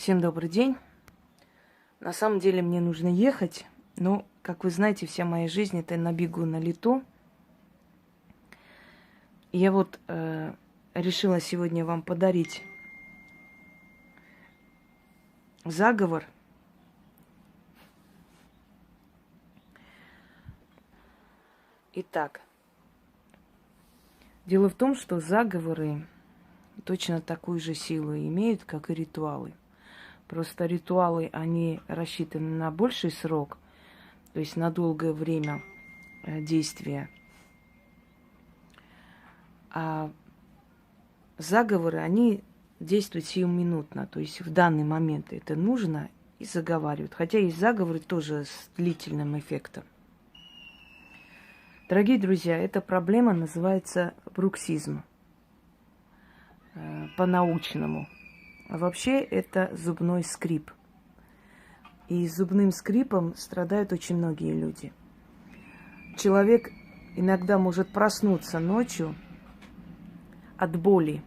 Всем добрый день. На самом деле мне нужно ехать, но, как вы знаете, вся моя жизнь это на бегу, на лету. Я вот решила сегодня вам подарить заговор. Итак, дело в том, что заговоры точно такую же силу имеют, как и ритуалы. Просто ритуалы, они рассчитаны на больший срок, то есть на долгое время действия. А заговоры, они действуют сиюминутно, то есть в данный момент это нужно и заговаривают. Хотя есть заговоры тоже с длительным эффектом. Дорогие друзья, эта проблема называется бруксизм по-научному. А вообще это зубной скрип. И зубным скрипом страдают очень многие люди. Человек иногда может проснуться ночью от боли,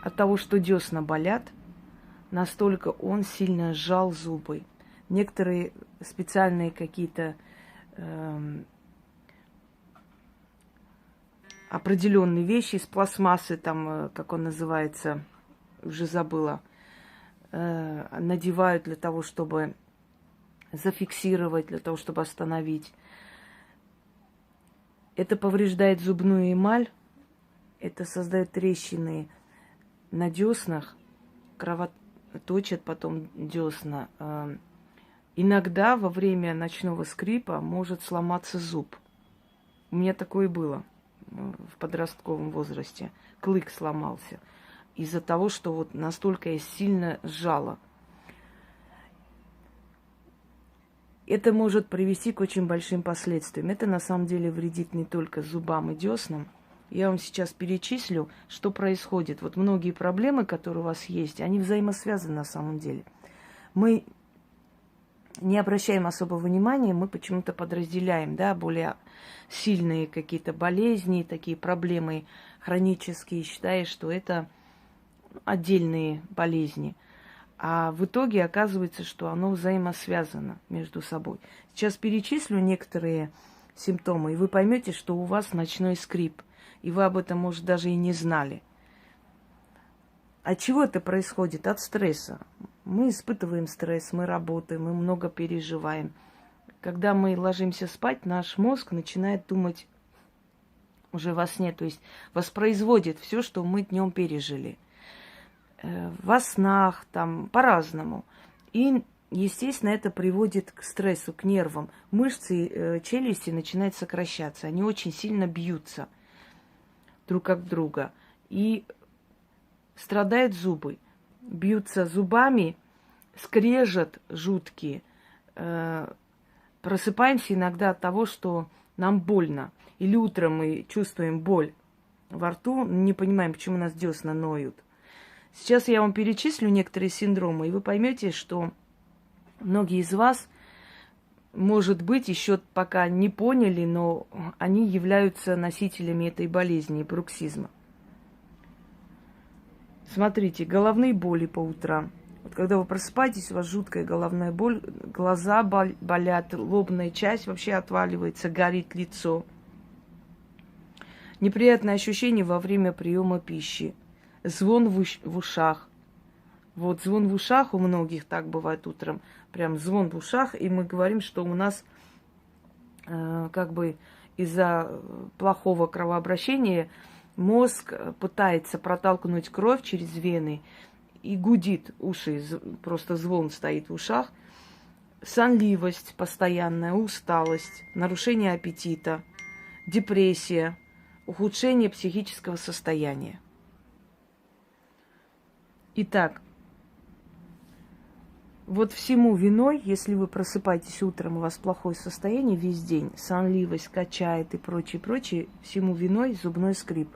от того, что десна болят, настолько он сильно сжал зубы. Некоторые специальные какие-то определенные вещи из пластмассы, там, как он называется, уже забыла, надевают для того, чтобы зафиксировать, для того, чтобы остановить. Это повреждает зубную эмаль, это создает трещины на деснах, кровоточат потом десна. Иногда во время ночного скрипа может сломаться зуб. У меня такое было в подростковом возрасте. Клык сломался из-за того, что вот настолько я сильно сжала. Это может привести к очень большим последствиям. Это на самом деле вредит не только зубам и деснам. Я вам сейчас перечислю, что происходит. Вот многие проблемы, которые у вас есть, они взаимосвязаны на самом деле. Мы не обращаем особого внимания, мы почему-то подразделяем, да, более сильные какие-то болезни, такие проблемы хронические, считая, что это отдельные болезни. А в итоге оказывается, что оно взаимосвязано между собой. Сейчас перечислю некоторые симптомы, и вы поймете, что у вас ночной скрип. И вы об этом, может, даже и не знали. От чего это происходит? От стресса. Мы испытываем стресс, мы работаем, мы много переживаем. Когда мы ложимся спать, наш мозг начинает думать уже во сне, то есть воспроизводит все, что мы днем пережили. Во снах, там, по-разному. И, естественно, это приводит к стрессу, к нервам. Мышцы челюсти начинают сокращаться. Они очень сильно бьются друг об друга. И страдают зубы. Бьются зубами, скрежет жуткие. Просыпаемся иногда от того, что нам больно. Или утром мы чувствуем боль во рту, не понимаем, почему у нас десна ноют. Сейчас я вам перечислю некоторые синдромы, и вы поймете, что многие из вас, может быть, еще пока не поняли, но они являются носителями этой болезни, бруксизма. Смотрите, головные боли по утрам. Вот когда вы просыпаетесь, у вас жуткая головная боль, глаза болят, лобная часть вообще отваливается, горит лицо. Неприятное ощущение во время приема пищи. Звон в ушах. Вот звон в ушах у многих так бывает утром. Прям звон в ушах, и мы говорим, что у нас как бы из-за плохого кровообращения мозг пытается протолкнуть кровь через вены и гудит уши, просто звон стоит в ушах. Сонливость постоянная, усталость, нарушение аппетита, депрессия, ухудшение психического состояния. Итак, вот всему виной, если вы просыпаетесь утром, у вас плохое состояние весь день, сонливость качает и прочее, прочее, всему виной зубной скрип,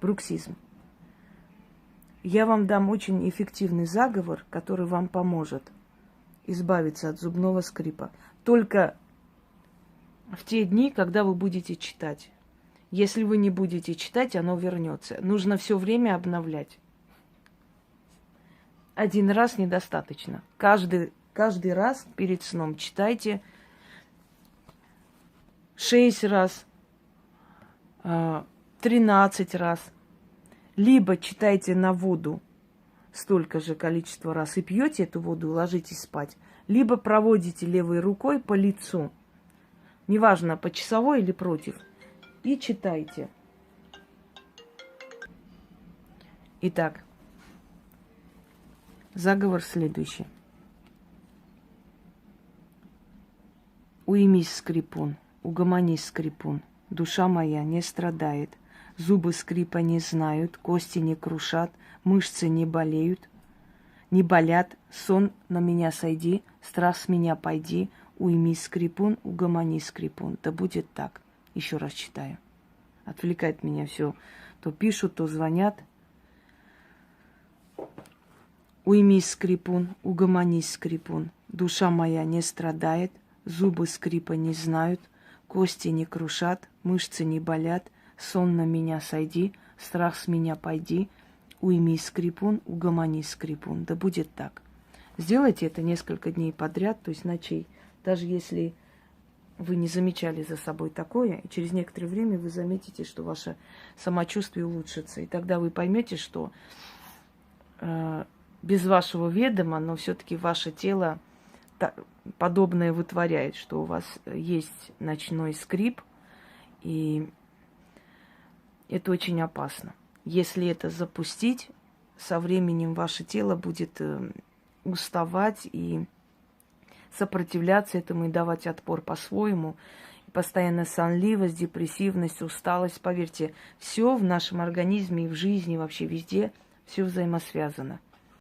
бруксизм. Я вам дам очень эффективный заговор, который вам поможет избавиться от зубного скрипа. Только в те дни, когда вы будете читать. Если вы не будете читать, оно вернется. Нужно все время обновлять. один раз недостаточно. Каждый раз перед сном читайте 6 раз, 13 раз. Либо читайте на воду столько же количество раз и пьете эту воду, и ложитесь спать. Либо проводите левой рукой по лицу, неважно, по часовой или против, и читайте. Итак, заговор следующий. Уймись, скрипун, угомонись, скрипун, душа моя не страдает, зубы скрипа не знают, кости не крушат, мышцы не болеют, не болят, сон на меня сойди, страх с меня пойди, уймись, скрипун, угомонись, скрипун. Да будет так. Еще раз читаю. Отвлекает меня все. То пишут, то звонят. Уймись, скрипун, угомонись, скрипун, душа моя не страдает, зубы скрипа не знают, кости не крушат, мышцы не болят, сон на меня сойди, страх с меня пойди, уймись, скрипун, угомонись, скрипун. Да будет так. Сделайте это несколько дней подряд, то есть ночей. Даже если вы не замечали за собой такое, и через некоторое время вы заметите, что ваше самочувствие улучшится. И тогда вы поймете, что без вашего ведома, но все-таки ваше тело подобное вытворяет, что у вас есть ночной скрип, и это очень опасно. Если это запустить, со временем ваше тело будет уставать и сопротивляться этому и давать отпор по-своему. Постоянная сонливость, депрессивность, усталость. Поверьте, все в нашем организме и в жизни, вообще везде, все взаимосвязано.